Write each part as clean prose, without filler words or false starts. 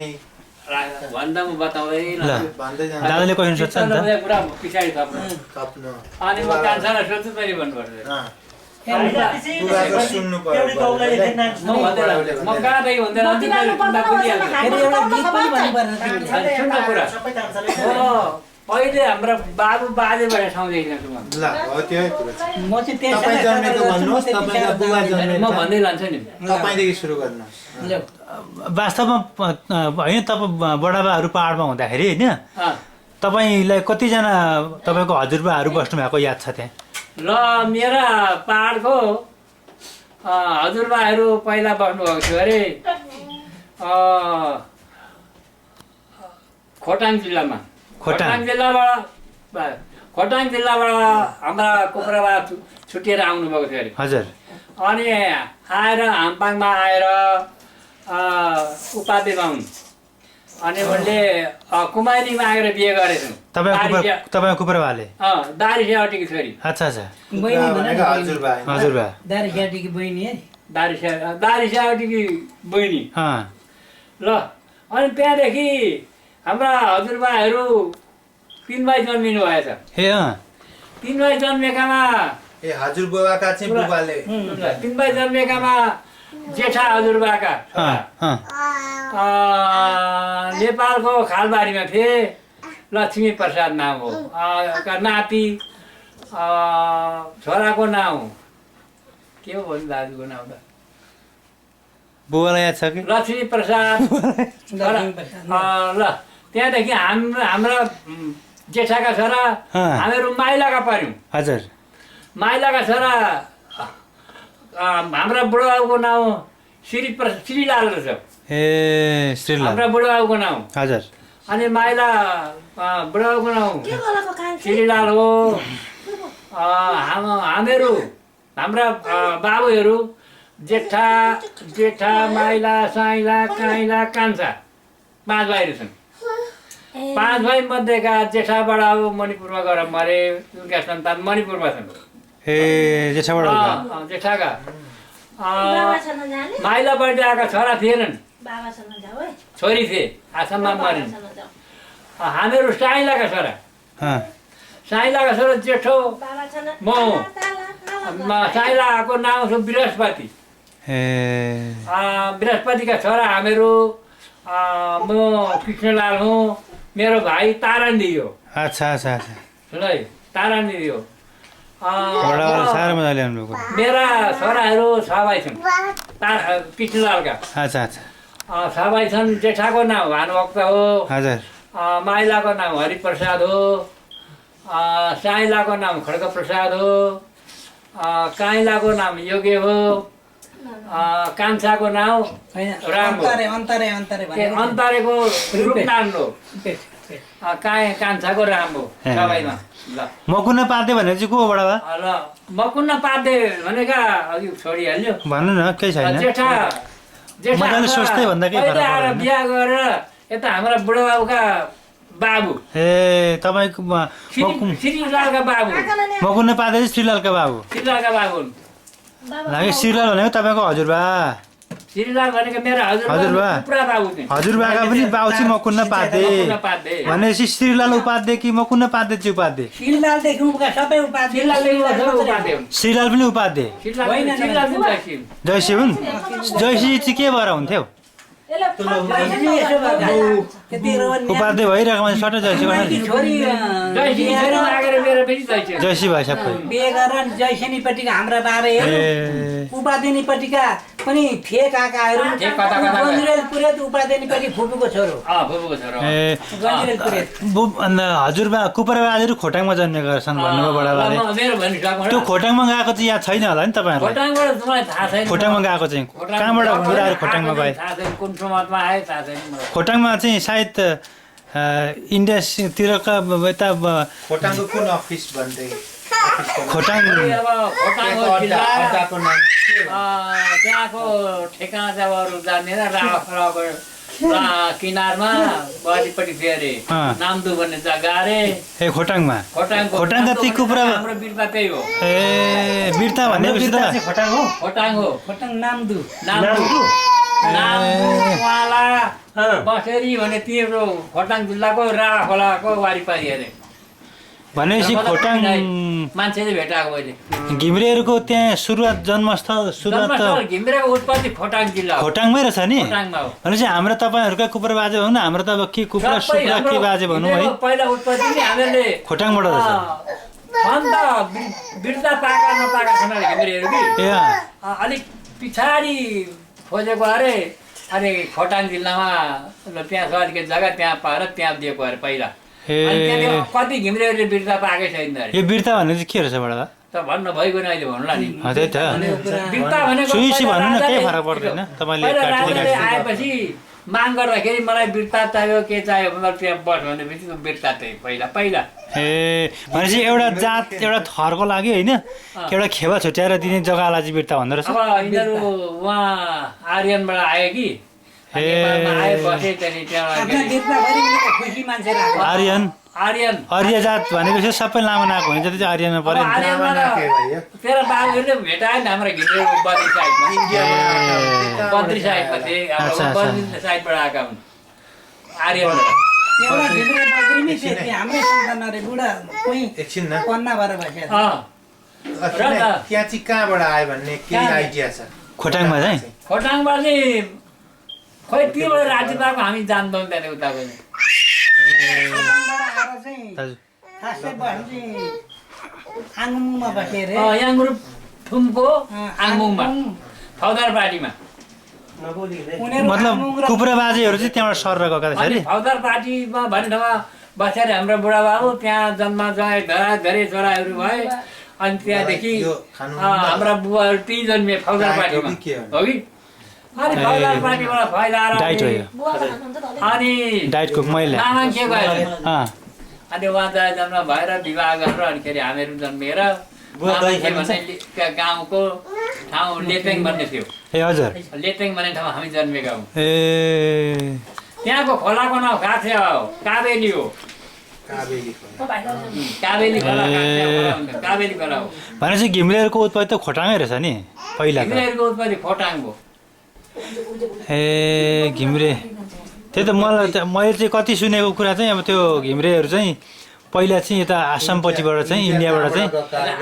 भन्दा म बताउँदै दादाले क्वेसन सोध्छ नि त पुरा पछाडि थप्नु अनि म कान्छालाई सोध्छु तैँले भन्नुपर्छ म कहाँदेखि भन्दैन पहिले हाम्रो बाबु बाजेबाट ठाउँदेखि म भन्दै लान्छु नि तपाईदेखि सुरु गर्नुहोस् वास्तवमा होइन तपाईँ बडाबाहरू पाहाडमा हुँदाखेरि होइन तपाईँलाई कतिजना तपाईँको हजुरबाहरू बस्नु भएको याद छ त्यहाँ ल मेरा पाहाडको हजुरबाहरू पहिला बस्नुभएको थियो अरे खोटाङ जिल्लामा खोटाङ जिल्लाबाट हाम्रा कुखुराबा छुटिएर आउनुभएको थियो अरे हजुर अनि आएर हाम्पाङमा आएर उपाध्यमा हुन् अनि उनले कुमारीमा आएर बिहे गरेछन् तपाईँ कुखुराबाले दारी सेवाटीकी छोरी अच्छा अच्छा हजुरबा दारी सेवाटीकी बहिनी ल अनि त्यहाँदेखि हाम्रा हजुरबाहरू 3 भाइ जन्मिनु भएछ 3 भाइ जन्मेकामा हजुरबुवाका चाहिँ बुबाले 3 भाइ जन्मेकामा जेठा हजुरबाका नेपालको खालबारीमा थिए लक्ष्मी प्रसाद नाम हो नाति छोराको नाम के हो भन्नु दाजुको नाम त बुबालाई याद छ कि लक्ष्मी प्रसाद ल त्यहाँदेखि हाम्रा जेठाका छोरा हामीहरू माइलाका पर्यौँ हजुर माइलाका छोरा हाम्रा बुढाबाबुको नाउँ श्रीलाल रहेछ ए श्रीलाल हाम्रा बुढाबाबुको नाउँ हजुर अनि माइला बुढाबाबुको नाउँ श्रीलाल हो हामीहरू हाम्रा बाबुहरू जेठा माइला साइला काइला कान्छा 5 भाइहरू छन् 5 भाइ मध्येका जेठा बडाबाबु मणिपुरमा गएर मरे उनका सन्तान मणिपुरमा छन् ए जेठाका माइलापट्टि आएका छोरा थिएनन् छोरी थिए आसाममा मरिन् हामीहरू साइलाका छोरा जेठो म साइलाको नाम छ बृहस्पति बृहस्पतिका छोरा हामीहरू म कृष्णलाल हुँ मेरो भाइ तारण दियो अच्छा अच्छा अच्छा सुन है तारण दियो मेरा छोराहरू 6 भाइ छन् कृष्णलालका अच्छा अच्छा 6 भाइ छन् जेठाको नाम भानुभक्त हो हजुर माइलाको नाम हरिप्रसाद हो साइलाको नाम खड्गप्रसाद हो काइलाको नाम योगे हो कान्छाको नाम राम हो अन्तरेको रूपनारायण हो कान्छाको राम हो सबैमा ल मकुन्ना पाते भने चाहिँ को हो बडाबा ल मकुन्ना पाते भनेका अघि छोडिहाल्यो भन्नु न केही छैन मजाले सोच्दै भन्दा के फरक आएर बिहा गरेर यता हाम्रा बुढाबाबुका बाबु ए तपाईको श्रीलालका बाबु मकुन्ना पाते चाहिँ श्रीलालका बाबु लाग्यो श्रीलाल भनेको तपाईँको हजुरबा श्रीलाल भनेको मेरो हजुरबाका पनि बाबु चाहिँ मकुन्ना पाते भनेपछि श्रीलाल उपाध्याय कि मकुन्ना पाते चाहिँ उपाध्याय श्रीलाल पनि उपाध्याय जयसी हुन् जयसी चाहिँ के भएर हुन्थ्यो उपाध्याय भइरहेको मान्छे सट्टै जयसी भयो सबै बिहे गरेर जयसेनीपट्टिका हाम्रा बाबे उपाध्ययनीपट्टिका पनि थिए काकाहरू उपाध्ययनीपट्टि फुपूको छोरो हजुरबा कुपराबाहरू खोटाङमा जन्मेका छन् भन्नुभयो बडाबाले त्यो खोटाङमा गएको चाहिँ याद छैन होला नि तपाईँहरूलाई खोटाङमा गएको चाहिँ कहाँबाट बुढाहरू खोटाङमा गए खोटाङमा चाहिँ सायद इन्डियातिरका यता खोटाङको कुन अफिस भन्दै खोटाङ त्यहाँको ठेगाना चाहिँ अरू जानेर किनारमा वालीपट्टि थियो अरे नामदु भन्ने जग्गा अरे ए खोटाङमा खोटाङका ती कुपुरा हाम्रो बिरता त्यही हो ए बिरता भन्ने खोटाङ हो खोटाङ खोटाङ नामदु नामवाला बसेरी भने तिम्रो खोटाङ जिल्लाको राभा खोलाको वारिपारि अरे भनेपछि खोटाङ मान्छे चाहिँ भेटाएको मैले घिम्रेहरूको त्यहाँ सुरुवात जन्मस्थल सुरुवात जन्मस्थल घिम्रेको उत्पत्ति खोटाङ जिल्ला हो खोटाङमै रहेछ नि खोटाङमा हो भनेपछि हाम्रो तपाईँहरूका कुपुरा बाजे भनौँ न हाम्रो त अब के कुपुरा सुपुरा के बाजे भनौँ है पहिला उत्पत्ति नि हामीले खोटाङबाट रहेछ छन् त बिर्ता पाका नपाका छन् अरे घिम्रेहरू कि ए अलिक पछाडि खोजेको अरे अनि खोटाङ जिल्लामा त्यहाँ छ अलिकति जग्गा त्यहाँ पाएर त्यहाँ दिएको अरे पहिला अनि त्यहाँदेखि कति घिम्रेहरूले बिर्ता पाएकै छैन अरे यो बिर्ता भने चाहिँ के रहेछ बडा त भन्न भइगयो अहिले भन्नुला नि त्यही त बिर्ता भनेको सुइसी भन्नु न केही फरक पर्दैन तपाईँले पहिला काटिदिनु राजाले आएपछि माग गर्दाखेरि मलाई बिर्ता चाहियो के चाहियो मतलब त्यहाँ बस भनेपछि त्यो बिर्ता चाहिँ पहिला पहिला ए भनेपछि एउटा जात एउटा थरको लागि होइन एउटा खेवा छुट्याएर दिने जग्गालाई चाहिँ बिर्ता भन्दो रहेछ अब यिनीहरू उहाँ आर्यनबाट आयो कि नेपालमा आए बसे त्यहाँदेखि त्यहाँ खुसी मान्छे राख्यो आर्यन आर्यन आर्य जात भनेपछि सबै लामो नाक हुन्छ त्यो चाहिँ आर्यनमा पऱ्यो नि त। तेरो बाबुहरूले भेटायो नि हाम्रो घिम्रे बद्री साइडमा बद्री साइडमा थिए बद्री साइडबाट आएका हुन् आर्यनबाट एउटा घिम्रे बद्रीमै थिए त्यहाँ हाम्रै सन्तान अरे बुढा कोही एकछिन न पन्ना भएर बसेर त्यहाँ चाहिँ कहाँबाट आयो भन्ने केही आइडिया छ खोटाङमा चाहिँ खोटाङबाट चाहिँ खोइ त्योबाट राज्य पाएको हामी जान्दैनौँ त्यहाँदेखि उताको खोटाङबाट आएर चाहिँ खासै बस्नु चाहिँ आङमुङमा बसेर याङग्रुप थुमको आङमुङमा फौदार पार्टीमा मतलब कुपुरा बाजेहरू चाहिँ त्यहाँबाट सरेर गएका थिए अरे फौदार पार्टीमा भन्ने ठाउँमा बसेर हाम्रो बुढाबाबु त्यहाँ जन्म जय धेरै छोराहरू भए अनि त्यहाँदेखि हाम्रा बुवाहरू त्यही जन्मिए फौदार पार्टीमा हो कि अनि फौदार पार्टीबाट फैलाएर डाइट हो यो अनि डाइटको मैले नामाङ्के गयो अँ अनि उहाँ जय जन्म भएर विवाह गरेर अनिखेरि हामीहरू जन्मिएर नामाङ्के भन्ने गाउँको ठाउँ लेतेङ भन्ने थियो ए हजुर लेतेङ भन्ने ठाउँमा हामी जन्मेका हौँ ए त्यहाँको खोलाको नाउँ काथे हो काबेली हो काबेली खोला काबेली खोला हो भनेपछि घिम्रेहरूको उत्पत्ति त खोटाङै रहेछ नि पहिला त घिम्रेहरूको उत्पत्ति खोटाङ हो ए घिम्रे त्यही त मैले चाहिँ कति सुनेको कुरा चाहिँ अब त्यो घिम्रेहरू चाहिँ पहिला चाहिँ यता आसामपट्टिबाट चाहिँ इन्डियाबाट चाहिँ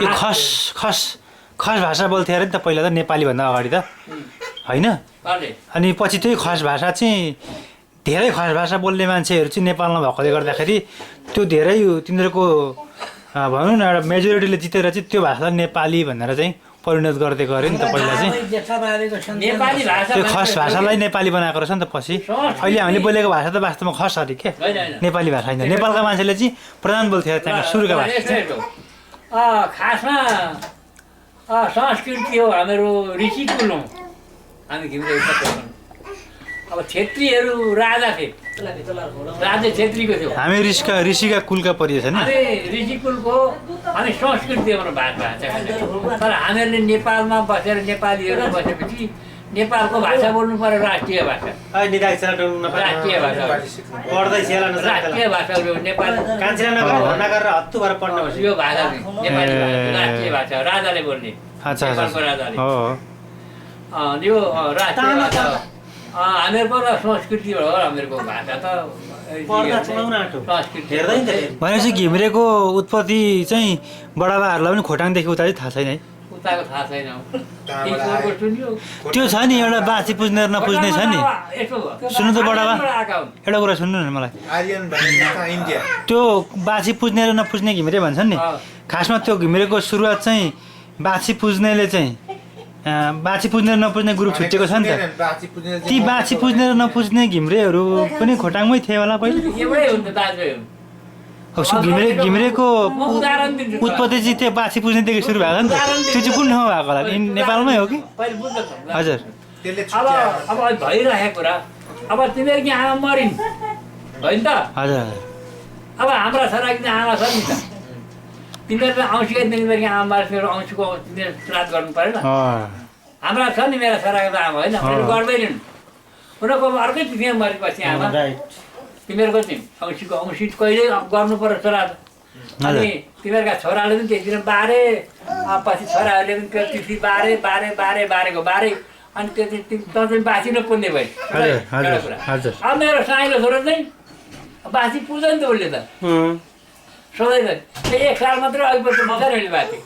यो खस खस खस भाषा बोल्थ्यो अरे नि त पहिला त नेपालीभन्दा अगाडि त होइन अनि पछि त्यही खस भाषा चाहिँ धेरै खस भाषा बोल्ने मान्छेहरू चाहिँ नेपालमा भएकोले गर्दाखेरि त्यो धेरै तिनीहरूको भनौँ न एउटा मेजोरिटीले जितेर चाहिँ त्यो भाषालाई नेपाली भनेर चाहिँ परिणत गर्दै गऱ्यो नि त पहिला चाहिँ त्यो खस भाषालाई नेपाली बनाएको रहेछ नि त पछि अहिले हामीले बोलेको भाषा त वास्तवमा खस अरे के नेपाली भाषा होइन नेपालका मान्छेले चाहिँ प्रधान बोल्थ्यो त्यहाँ सुरुका भाषा खासमा संस्कृति हो हाम्रो ऋषिकुल हौ हामी घिम्रे अब छेत्रीहरू राजा थिए राजा छेत्रीको थियो हामी ऋषिका कुलका परिएछ नि हामी ऋषिकुलको अनि संस्कृति हाम्रो भाषा तर हामीहरूले नेपालमा बसेर नेपालीहरू बसेपछि नेपालको भाषा बोल्नु पर्यो राष्ट्रिय भाषा राष्ट्रिय भाषा राष्ट्रिय भाषा नेपाली यो भाषा नेपाली राष्ट्रिय भाषा राजाले बोल्ने नेपालको राजाले यो राष्ट्रिय भाषा हामीहरूको संस्कृति हो हामीहरूको भाषा त भनेपछि घिम्रेको उत्पत्ति चाहिँ बडाबाहरूलाई पनि खोटाङदेखि उता चाहिँ थाहा छैन है उताको थाहा छैन त्यो छ नि एउटा बाँची पुज्ने र नपुज्ने छ नि सुन्नु त बडाबा एउटा कुरा सुन्नु न मलाई त्यो बाँची पुज्ने र नपुज्ने घिम्रे भन्छन् नि खासमा त्यो घिम्रेको सुरुवात चाहिँ बाँची पुज्नेले चाहिँ बाँची पुज्ने र नपुज्ने ग्रुप छुट्टिएको छ नि त ती बाँची पुज्ने र नपुज्ने घिम्रेहरू पनि खोटाङमै थिए होला पहिले घिम्रेको उत्पत्ति चाहिँ त्यो बाँची पुज्नेदेखि सुरु भएको नि त त्यो चाहिँ कुन ठाउँमा भएको होला नेपालमै हो कि हजुर अब भइरहेको कुरा अब तिमीहरू कि आमा मरिन् होइन त हजुर अब हाम्रा छोरा कि आमा छ नि त तिनीहरू औँसीकै तिनीहरू आमा मारेर औँसीको तिनीहरू श्राद्ध गर्नु परेन हाम्रा छ नि मेरा छोराको त आमा होइन गर्दैनन् उनीहरूको अर्कै तिनीहरू मरेपछि आमा तिमीहरूको चाहिँ औँसीको औँसी कहिले गर्नु पर्यो श्राद्ध अनि तिमीहरूका छोराले पनि त्यति दिन बारे पछि छोराहरूले पनि त्यो तिथि बारेको बारे अनि त्यो चाहिँ बासी नपुज्ने भयो हजुर, हजुर, एउटा कुरा। हजुर। अब मेरो साइलो छोरो चाहिँ बासी पुज्छ नि त उसले त सधैँ त त्यो 1 साल मात्रै अघि पछि पुग्छ नि बासी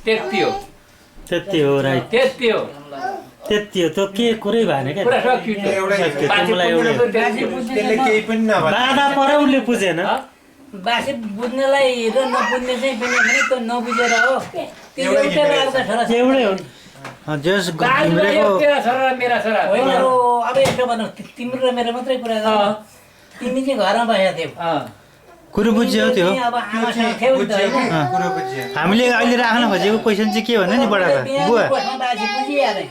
त्यति हो त्यति हो राइट त्यति हो त्यति हो त्यो के कुरै भएन क्या कुरा सकियो त्यो। बासी पुज्नु पनि त्यति हो। त्यसले केही पनि नभन्छ बाधा पर उसले पुजेन बासी बुझ्नेलाई र नबुझ्ने चाहिँ पनि त्यो नबुझेर हो त्यो एउटै लाग्छ छोरा एउटै हो जस बारीमा घिम्रेको एक तेरा छोरा र मेरा छोरा होइन अब यसो भनौँ तिम्रो र मेरो मात्रै कुरा गर्नु तिमी चाहिँ घरमा बसेको थियौ कुरो बुझ्यो त्यो अब आमासँग थियौ नि त होइन कुरो बुझ्यो हामीले अहिले राख्न खोजेको क्वेसन चाहिँ के भन्नु नि बडाबा बुवा कोठमा बासी पुजिहाले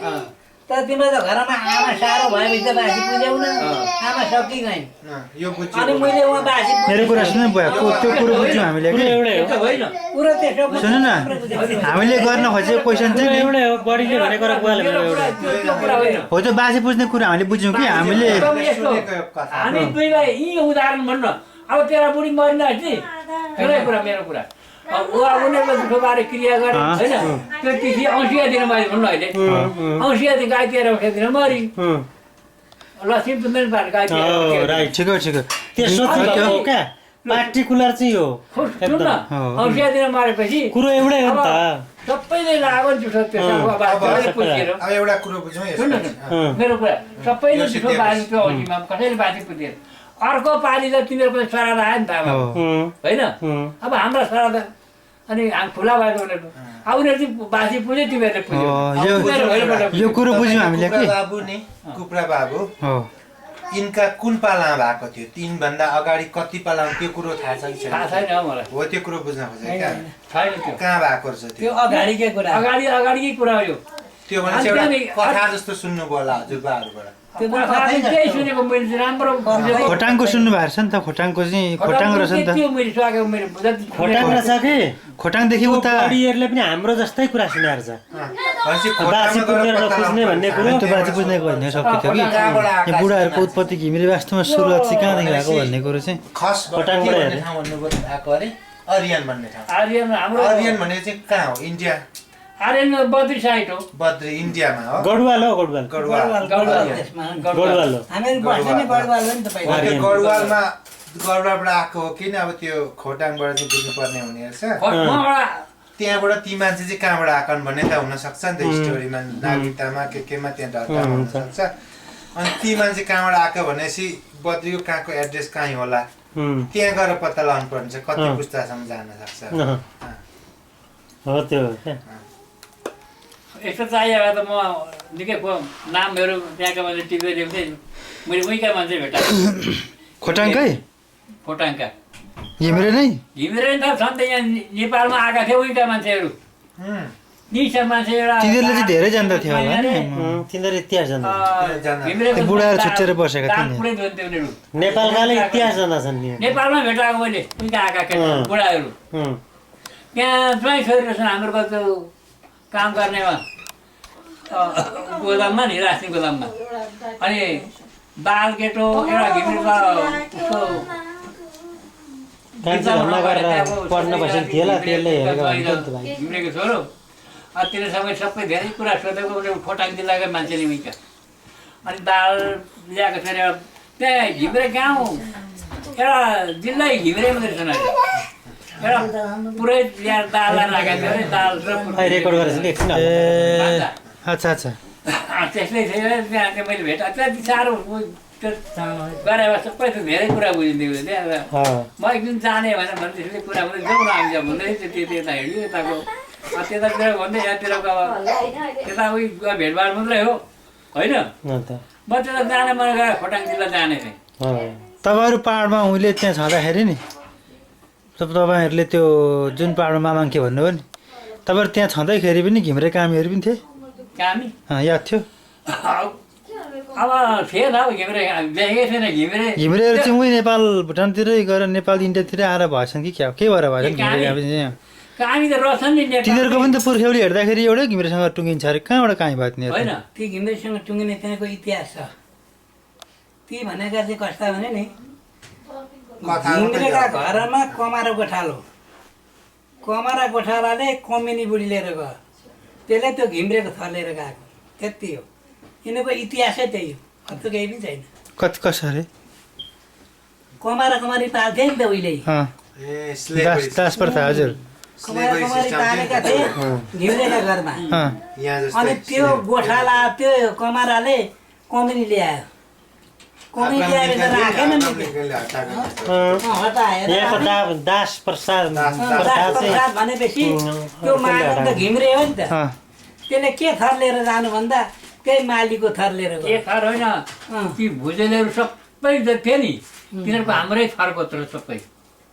तर तिम्रो त घरमा आमा साह्रो भएपछि त बासी पुज्यौ न आमा सकि गइन् यो बुझ्यो अनि मैले उहाँ बासी मेरो कुरा सुन्नु बुवा त्यो कुरो बुझ्यौँ हामीले कि त्यो होइन पुरो त्यसो सुन्नु न हामीले गर्न खोजेको क्वेसन चाहिँ नि एउटै हो बडीले भनेको र बुवाले भनेको एउटै त्यो कुरा होइन हो त्यो बासी पुज्ने कुरा हामीले बुझ्यौँ कि हामीले एकदम यस्तो हामी दुईलाई यी उदाहरण भन्न अब तेरा बुढी मरिन कि एउटै कुरा मेरो कुरा अब उनीहरूले दुःख बारे क्रिया गरे होइन त्यो तिथि 80 दिन मैले भन्नु अहिले 80 दिन गाई तेह्र 80 दिन मरि लक्ष्मी पुन्दैन पार गाई तेह्र राइट ठिक हो ठिक हो त्यसो हो क्या पार्टिकुलर चाहिँ हो सुन न 80 दिन मरेपछि कुरो एउटै हो नि त सबैले लाग्यो नि जुठो त्यो पुजेर अब एउटा कुरो बुझौँ सुन यसमा न मेरो कुरा सबैले जुठो बारी त्यो औँसीमा कसैले बाजी पुजेर अर्को पालि त तिनीहरूको पनि श्राद्ध आयो नि त अब होइन अब हाम्रा श्राद्ध अनि हामी खुला भएको उनीहरू अब उनीहरू चाहिँ बासी पुज्यो तिमीहरूले पुज्यो यो कुरो बुझ्यौँ हामीले कि बाबु नि कुप्रा बाबु हो यिनका कुन पालामा भएको थियो 3 भन्दा अगाडि कति पालामा त्यो कुरो थाहा छ कि थाहा छैन छैन हौ मलाई हो त्यो कुरो बुझ्न खोजेँ क्या छैन त्यो कहाँ भएको रहेछ त्यो त्यो अगाडिकै कुरा अगाडिकै कुरा हो यो त्यो भने चाहिँ एउटा कथा जस्तो सुन्नुभयो होला हजुरबाहरूबाट त्यो पनि त्यही सुनेको मैले चाहिँ राम्रो बुझेको खोटाङको सुन्नु भएको छ नि त खोटाङको चाहिँ खोटाङ रहेछ नि त त्यो मैले सकेको मैले जति खोटाङ रहेछ कि खोटाङदेखि उता बडीहरूले पनि हाम्रो जस्तै कुरा सुनाएर छ भनेपछि बासी पुज्ने र नपुज्ने भन्ने कुरो त्यो बाजी बुझ्नेको भन्ने सक्यो कि यो बुढाहरूको उत्पत्ति घिमिरे वास्तवमा सुरुवात चाहिँ कहाँदेखि भएको भन्ने कुरो चाहिँ खस खोटाङबाट भन्ने हेर्ने। ठाउँ भन्नुभयो आएको अरे आर्यन भन्ने ठाउँ आर्यन हाम्रो आर्यन भन्ने चाहिँ कहाँ हो इन्डिया आर्यन बद्री साइड हो बद्री इन्डियामा हो गढवाल हो गढवाल गढवाल गढवाल त्यसमा गढवाल हो हामीहरू बस्ने नै गढवाल हो नि त पहिला त्यो गढवालमा गढवालबाट आएको हो किन अब त्यो खोटाङबाट चाहिँ बुझ्नुपर्ने हुने रहेछ त्यहाँबाट ती मान्छे चाहिँ कहाँबाट आएका भन्ने त हुनसक्छ नि त स्टोरीमा नागरिकतामा केमा त्यहाँ ढल्कामा हुनसक्छ अनि ती मान्छे कहाँबाट आएको भनेपछि बद्रीको कहाँको एड्रेस कहीँ होला त्यहाँ गएर पत्ता लगाउनु पर्ने छ कति पुस्तासम्म जान सक्छ हो त्यो हो क्या यस्तो चाहियो भए त म निकै नामहरू त्यहाँका मान्छे टिपेर ल्याउँथेँ मैले उहीँका मान्छे भेटाएँ खोटाङकै खोटाङका घिमिरे नै घिमिरे त छन् त यहाँ नेपालमा आएका थिए उहीँका मान्छेहरू निसा मान्छे एउटा तिनीहरूले चाहिँ धेरै जान्दा थियो होला नि तिनीहरू इतिहास जान्दा घिमिरेको बुढाहरू छुट्टिएर बसेका थिए नि। पुरै धुन्थ्यो उनीहरू नेपालकाले इतिहास जान्दछन् नि नेपालमा भेटाएको मैले उहीँका आएका केटा बुढाहरू त्यहाँ ज्वाइँ छोरी रहेछन् हाम्रो त्यो काम गर्नेमा गोदाममा नि रासिन गोदाममा अनि बाल केटो एउटा घिमिरे उसको कान्छी भन्न गरेर पढ्न बसेको थियो होला त्यसले हेरेको भन्थ्यो नि त भाइ घिमिरेको छोरो तिनीहरूसँग सबै धेरै कुरा सोधेको उनीहरू खोटाङ जिल्लाकै मान्छेले उहीँका अनि दाल ल्याएको छ एउटा त्यहाँ घिमिरे गाउँ एउटा जिल्लै घिमिरे मात्रै छन् अहिले एउटा पुरै यहाँ दाल राखेको थियो अरे दाल र रेकर्ड गरेछ कि एकछिन ए अच्छा अच्छा त्यस्तै थियो त्यहाँ चाहिँ मैले भेटाएको त्यति साह्रो त्यो गरेर सबै त्यो धेरै कुरा बुझिदिएको त्यहाँ म एक दिन जाने भनेर त्यसले कुरा हुँदै जाउँ न हामी भन्दै थियो त्यता हिँड्यो यताको त्यतातिर भन्दै यहाँतिरको अब त्यता उयो भेटभाड मात्रै हो होइन म त्यता जाने मन गएर खोटाङ जिल्ला जाने थिएँ तपाईँहरू पाहाडमा उहिले त्यहाँ छँदाखेरि नि तपाईँहरूले त्यो जुन पाहाडमा मामाङ्के भन्नुभयो नि तपाईँहरू त्यहाँ छँदैखेरि पनि घिमिरे कामीहरू पनि थिए कामी याद थियो अब थिएन अब घिमिरे देखेकै थिएन घिमिरे घिमिरेहरू चाहिँ उही नेपाल भुटानतिरै गएर नेपाल इन्डियातिरै आएर भएछन् कि क्या के भएर भएछन् घिमिरे कामी चाहिँ कामी त रहेछन् नि नेपाल तिनीहरूको पनि त पुर्ख्यौली हेर्दाखेरि एउटै घिमिरेसँग टुङ्गिन्छ अरे कहाँबाट काहीँ भयो तिनीहरू होइन ती घिमिरेसँग टुङ्गिने तिनीहरूको इतिहास छ ती भनेका चाहिँ कस्ता भने नि घिमिरेका घरमा कमारा गोठालो कमारा गोठालाले कमिनी बुढी लिएर गयो त्यसले त्यो घिमिरेको थर लिएर गएको त्यति हो यिनीहरूको इतिहासै त्यही हो, अर्को केही पनि छैन। कसरी कमारी पाल्थे नि त उहिले, अँ, ए स्लेभरी दास प्रथा हजुर स्लेभरी कमारी सिस्टम पालेका थिए घिम्रेका घरमा। अँ, यहाँ अनि जस्तै त्यो गोठाला त्यो कमाराले कमिनी ल्यायो, कमिनी ल्याएर त राखेन नि हटाएर यहाँको दास प्रसाद प्रथा चाहिँ प्रसाद भनेपछि त्यो मालिक त घिम्रे हो नि त, अँ, त्यसले के थर लिएर जानु भन्दा त्यही मालीको थर लिएर के गयो। थर होइन ती भुजेलहरू सबै थिए नि तिनीहरूको हाम्रै थरको थियो सबै।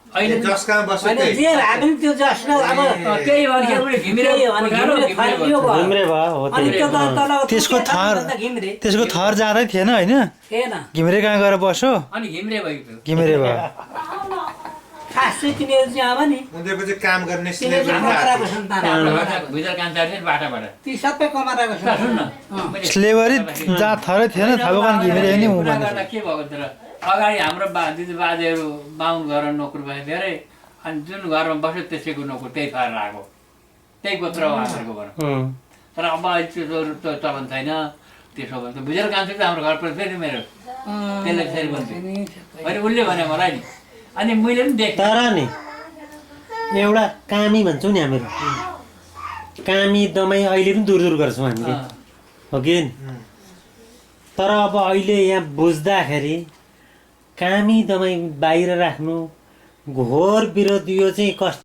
अहिले जस कहाँ बस्यो होइन त्यही जे भए पनि त्यो जसले अब त्यही भने उसले घिमिरे त्यही हो भने घिम्रे थर यो भयो। घिम्रे भयो हो अनि त्यो त तल त्यसको के थर भन्दा घिम्रे त्यसको थर जाँदै थिएन होइन थिएन। घिमिरे कहाँ गएर बस्यो अनि घिम्रे भएको घिमिरे भयो खास चाहिँ तिनीहरू चाहिँ अब नि उनीहरूको चाहिँ काम गर्ने तिनीहरू चाहिँ स्लेभरी कमराको सन्तान हो। भुजेल कान्तार चाहिँ बाटाबाट ती सबै कमराको सुन सन्तान न अँ। मैले स्लेभरी जहाँ थरै थिएन थाहा भएन घिमिरे नि ऊ कुरा मान्छे गर्दा के भएको थियो र अगाडि हाम्रो दिदीबाजेहरू बाहुन घर नोकर भए धेरै अनि जुन घरमा बस्यो त्यसैको नोकर त्यही फाएर आएको त्यही गोत्र हो हामीहरूको भनौँ। तर अब अहिले त्यो चलन छैन त्यसो भने त भुजेल कान्छ त हाम्रो घर फेरि मेरो त्यसले त्यसरी भन्थ्यो अहिले उसले भने मलाई नि अनि मैले पनि देखेँ तर नि एउटा कामी भन्छौँ नि हामीहरू कामी दमाई अहिले पनि दूर दूर गर्छौँ हामीले हो कि नि? तर अब अहिले यहाँ बुझ्दाखेरि कामी दमाई बाहिर राख्नु घोर विरोध यो चाहिँ कस्तो